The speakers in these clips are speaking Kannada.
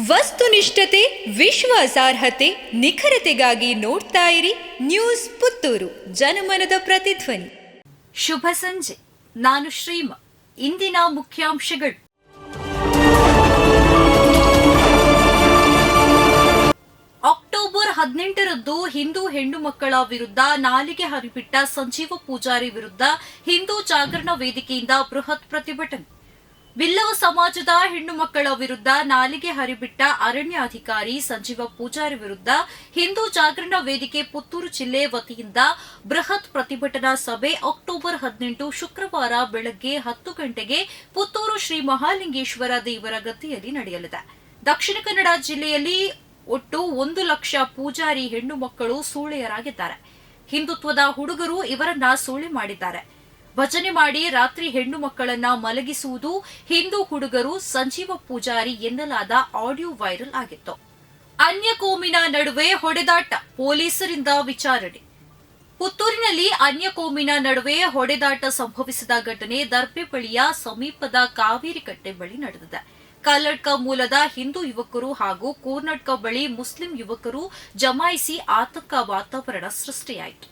ವಸ್ತುನಿಷ್ಠತೆ, ವಿಶ್ವಾಸಾರ್ಹತೆ, ನಿಖರತೆಗಾಗಿ ನೋಡ್ತಾ ಇರಿ ನ್ಯೂಸ್ ಪುತ್ತೂರು, ಜನಮನದ ಪ್ರತಿಧ್ವನಿ. ಶುಭ ಸಂಜೆ. ನಾನು ಶ್ರೀಮ. ಇಂದಿನ ಮುಖ್ಯಾಂಶಗಳು. ಅಕ್ಟೋಬರ್ 18ರಂದು ಹಿಂದೂ ಹೆಣ್ಣು ಮಕ್ಕಳ ವಿರುದ್ಧ ನಾಲಿಗೆ ಹರಿಬಿಟ್ಟ ಸಂಜೀವ ಪೂಜಾರಿ ವಿರುದ್ಧ ಹಿಂದೂ ಜಾಗರಣ ವೇದಿಕೆಯಿಂದ ಬೃಹತ್ ಪ್ರತಿಭಟನೆ. ಬಿಲ್ಲವ ಸಮಾಜದ ಹೆಣ್ಣು ಮಕ್ಕಳ ವಿರುದ್ಧ ನಾಲಿಗೆ ಹರಿಬಿಟ್ಟ ಅರಣ್ಯಾಧಿಕಾರಿ ಸಂಜೀವ ಪೂಜಾರಿ ವಿರುದ್ಧ ಹಿಂದೂ ಜಾಗರಣ ವೇದಿಕೆ ಪುತ್ತೂರು ಜಿಲ್ಲೆ ವತಿಯಿಂದ ಬೃಹತ್ ಪ್ರತಿಭಟನಾ ಸಭೆ ಅಕ್ಟೋಬರ್ 18 ಶುಕ್ರವಾರ ಬೆಳಗ್ಗೆ 10 ಗಂಟೆಗೆ ಪುತ್ತೂರು ಶ್ರೀ ಮಹಾಲಿಂಗೇಶ್ವರ ದೇವರ ಗದ್ದೆಯಲ್ಲಿ ನಡೆಯಲಿದೆ. ದಕ್ಷಿಣ ಕನ್ನಡ ಜಿಲ್ಲೆಯಲ್ಲಿ ಒಟ್ಟು 1 ಲಕ್ಷ ಪೂಜಾರಿ ಹೆಣ್ಣು ಮಕ್ಕಳು ಸೂಳೆಯರಾಗಿದ್ದಾರೆ. ಹಿಂದುತ್ವದ ಹುಡುಗರು ಇವರನ್ನ ಸೂಳೆ ಮಾಡಿದ್ದಾರೆ. ಭಜನೆ ಮಾಡಿ ರಾತ್ರಿ ಹೆಣ್ಣು ಮಕ್ಕಳನ್ನ ಮಲಗಿಸುವುದು ಹಿಂದೂ ಹುಡುಗರು ಸಂಜೀವ ಪೂಜಾರಿ ಎನ್ನಲಾದ ಆಡಿಯೋ ವೈರಲ್ ಆಗಿತ್ತು. ಅನ್ಯ ಕೋಮಿನ ನಡುವೆ ಹೊಡೆದಾಟ, ಪೊಲೀಸರಿಂದ ವಿಚಾರಣೆ. ಪುತ್ತೂರಿನಲ್ಲಿ ಅನ್ಯ ಕೋಮಿನ ನಡುವೆ ಹೊಡೆದಾಟ ಸಂಭವಿಸಿದ ಘಟನೆ ದರ್ಬೆಬಳಿಯ ಸಮೀಪದ ಕಾವೇರಿ ಕಟ್ಟೆ ಬಳಿ ನಡೆದಿದೆ. ಕಲ್ಲಡ್ಕ ಮೂಲದ ಹಿಂದೂ ಯುವಕರು ಹಾಗೂ ಕೂರ್ನಡ್ಕ ಬಳಿ ಮುಸ್ಲಿಂ ಯುವಕರು ಜಮಾಯಿಸಿ ಆತಂಕ ವಾತಾವರಣ ಸೃಷ್ಟಿಯಾಯಿತು.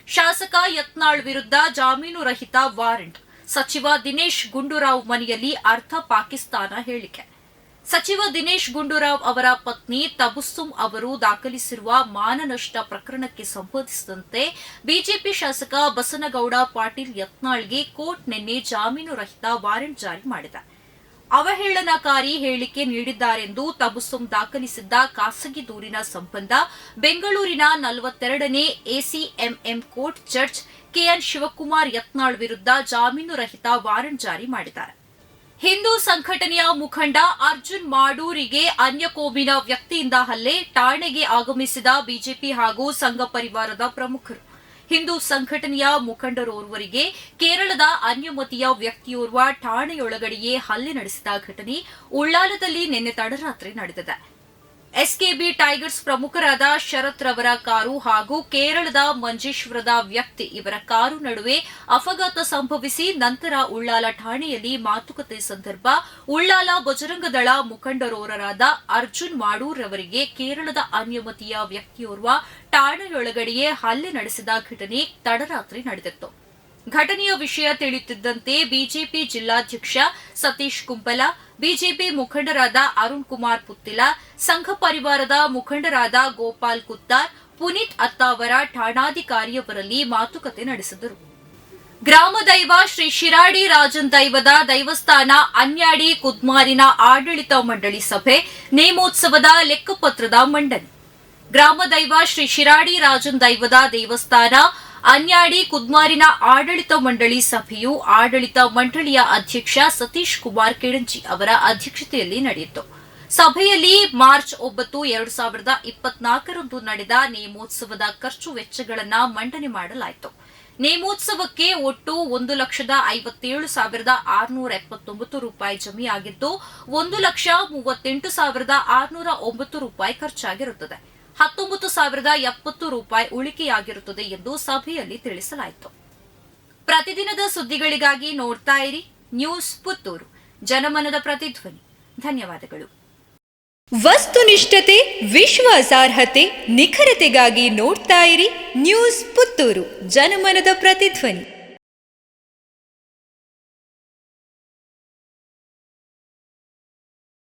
ಶಾಸಕ ಯತ್ನಾಳ್ ವಿರುದ್ಧ ಜಾಮೀನು ರಹಿತ ವಾರೆಂಟ್. ಸಚಿವ ದಿನೇಶ್ ಗುಂಡೂರಾವ್ ಮನೆಯಲ್ಲಿ ಅರ್ಧ ಪಾಕಿಸ್ತಾನ ಹೇಳಿಕೆ. ಸಚಿವ ದಿನೇಶ್ ಗುಂಡೂರಾವ್ ಅವರ ಪತ್ನಿ ತಬಸ್ಸುಂ ಅವರು ದಾಖಲಿಸಿರುವ ಮಾನನಷ್ಟ ಪ್ರಕರಣಕ್ಕೆ ಸಂಬಂಧಿಸಿದಂತೆ ಬಿಜೆಪಿ ಶಾಸಕ ಬಸನಗೌಡ ಪಾಟೀಲ್ ಯತ್ನಾಳ್ಗೆ ಕೋರ್ಟ್ ನಿನ್ನೆ ಜಾಮೀನು ರಹಿತ ವಾರೆಂಟ್ ಜಾರಿ ಮಾಡಿದೆ. ಅವಹೇಳನಕಾರಿ ಹೇಳಿಕೆ ನೀಡಿದ್ದಾರೆಂದು ತಬಸ್ಸುಂ ದಾಖಲಿಸಿದ್ದ ಖಾಸಗಿ ದೂರಿನ ಸಂಬಂಧ ಬೆಂಗಳೂರಿನ 42ನೇ ACMM court judge KN Shivakumar Yatnal ವಿರುದ್ಧ ಜಾಮೀನು ರಹಿತ ವಾರೆಂಟ್ ಜಾರಿ ಮಾಡಿದ್ದಾರೆ. ಹಿಂದೂ ಸಂಘಟನೆಯ ಮುಖಂಡ ಅರ್ಜುನ್ ಮಾಡೂರಿಗೆ ಅನ್ಯ ಕೋಮಿನ ವ್ಯಕ್ತಿಯಿಂದ ಹಲ್ಲೆ. ಠಾಣೆಗೆ ಆಗಮಿಸಿದ ಬಿಜೆಪಿ ಹಾಗೂ ಸಂಘ ಪರಿವಾರದ ಪ್ರಮುಖರು. ಹಿಂದೂ ಸಂಘಟನೆಯ ಮುಖಂಡರೋರ್ವರಿಗೆ ಕೇರಳದ ಅನ್ಯಮತೀಯ ವ್ಯಕ್ತಿಯೋರ್ವ ಠಾಣೆಯೊಳಗಡೆಯೇ ಹಲ್ಲೆ ನಡೆಸಿದ ಘಟನೆ ಉಳ್ಳಾಲದಲ್ಲಿ ನಿನ್ನೆ ತಡರಾತ್ರಿ ನಡೆದಿದೆ. ಎಸ್ಕೆಬಿ ಟೈಗರ್ಸ್ ಪ್ರಮುಖರಾದ ಶರತ್ ರವರ ಕಾರು ಹಾಗೂ ಕೇರಳದ ಮಂಜೇಶ್ವರದ ವ್ಯಕ್ತಿ ಇವರ ಕಾರು ನಡುವೆ ಅಪಘಾತ ಸಂಭವಿಸಿ ನಂತರ ಉಳ್ಳಾಲ ಠಾಣೆಯಲ್ಲಿ ಮಾತುಕತೆ ಸಂದರ್ಭ ಉಳ್ಳಾಲ ಬಜರಂಗದಳ ಮುಖಂಡರೋರರಾದ ಅರ್ಜುನ್ ಮಾಡೂರ್ ಅವರಿಗೆ ಕೇರಳದ ಅನ್ಯಮತೀಯ ವ್ಯಕ್ತಿಯೋರ್ವ ಠಾಣೆಯೊಳಗಡೆಯೇ ಹಲ್ಲೆ ನಡೆಸಿದ ಘಟನೆ ತಡರಾತ್ರಿ ನಡೆದಿತ್ತು. ಘಟನೆಯ ವಿಷಯ ತಿಳಿಯುತ್ತಿದ್ದಂತೆ ಬಿಜೆಪಿ ಜಿಲ್ಲಾಧ್ಯಕ್ಷ ಸತೀಶ್ ಕುಂಪಲ, ಬಿಜೆಪಿ ಮುಖಂಡರಾದ ಅರುಣ್ ಕುಮಾರ್ ಪುತ್ತಿಲ, ಸಂಘ ಪರಿವಾರದ ಮುಖಂಡರಾದ ಗೋಪಾಲ್ ಕುತ್ತಾರ್, ಪುನೀತ್ ಅತ್ತಾವರ ಠಾಣಾಧಿಕಾರಿಯವರಲ್ಲಿ ಮಾತುಕತೆ ನಡೆಸಿದರು. ಗ್ರಾಮ ದೈವ ಶ್ರೀ ಶಿರಾಡಿ ರಾಜನ್ ದೈವದ ದೈವಸ್ಥಾನ ಅನ್ಯಾಡಿ ಕುದ್ಮಾರಿನ ಆಡಳಿತ ಮಂಡಳಿ ಸಭೆ, ನೇಮೋತ್ಸವದ ಲೆಕ್ಕಪತ್ರದ ಮಂಡನೆ. ಗ್ರಾಮ ದೈವ ಶ್ರೀ ಶಿರಾಡಿ ರಾಜನ್ ದೈವದ ದೇವಸ್ಥಾನ ಅನ್ಯಾಡಿ ಕುದ್ಮಾರಿನ ಆಡಳಿತ ಮಂಡಳಿ ಸಭೆಯು ಆಡಳಿತ ಮಂಡಳಿಯ ಅಧ್ಯಕ್ಷ ಸತೀಶ್ ಕುಮಾರ್ ಕೆಡಂಜಿ ಅವರ ಅಧ್ಯಕ್ಷತೆಯಲ್ಲಿ ನಡೆಯಿತು. ಸಭೆಯಲ್ಲಿ ಮಾರ್ಚ್ 9, 2024ರಂದು ನಡೆದ ನೇಮೋತ್ಸವದ ಖರ್ಚು ವೆಚ್ಚಗಳನ್ನು ಮಂಡನೆ ಮಾಡಲಾಯಿತು. ನೇಮೋತ್ಸವಕ್ಕೆ ಒಟ್ಟು 1,57,679 ರೂಪಾಯಿ ಜಮೆಯಾಗಿದ್ದು 1,38,609 ರೂಪಾಯಿ ಖರ್ಚಾಗಿರುತ್ತದೆ. 19,070 ರೂಪಾಯಿ ಉಳಿಕೆಯಾಗಿರುತ್ತದೆ ಎಂದು ಸಭೆಯಲ್ಲಿ ತಿಳಿಸಲಾಯಿತು. ಪ್ರತಿದಿನದ ಸುದ್ದಿಗಳಿಗಾಗಿ ನೋಡ್ತಾ ಇರಿ ನ್ಯೂಸ್ ಪುತ್ತೂರು, ಜನಮನದ ಪ್ರತಿಧ್ವನಿ. ಧನ್ಯವಾದಗಳು. ವಸ್ತುನಿಷ್ಠತೆ, ವಿಶ್ವಾಸಾರ್ಹತೆ, ನಿಖರತೆಗಾಗಿ ನೋಡ್ತಾ ಇರಿ ನ್ಯೂಸ್ ಪುತ್ತೂರು, ಜನಮನದ ಪ್ರತಿಧ್ವನಿ.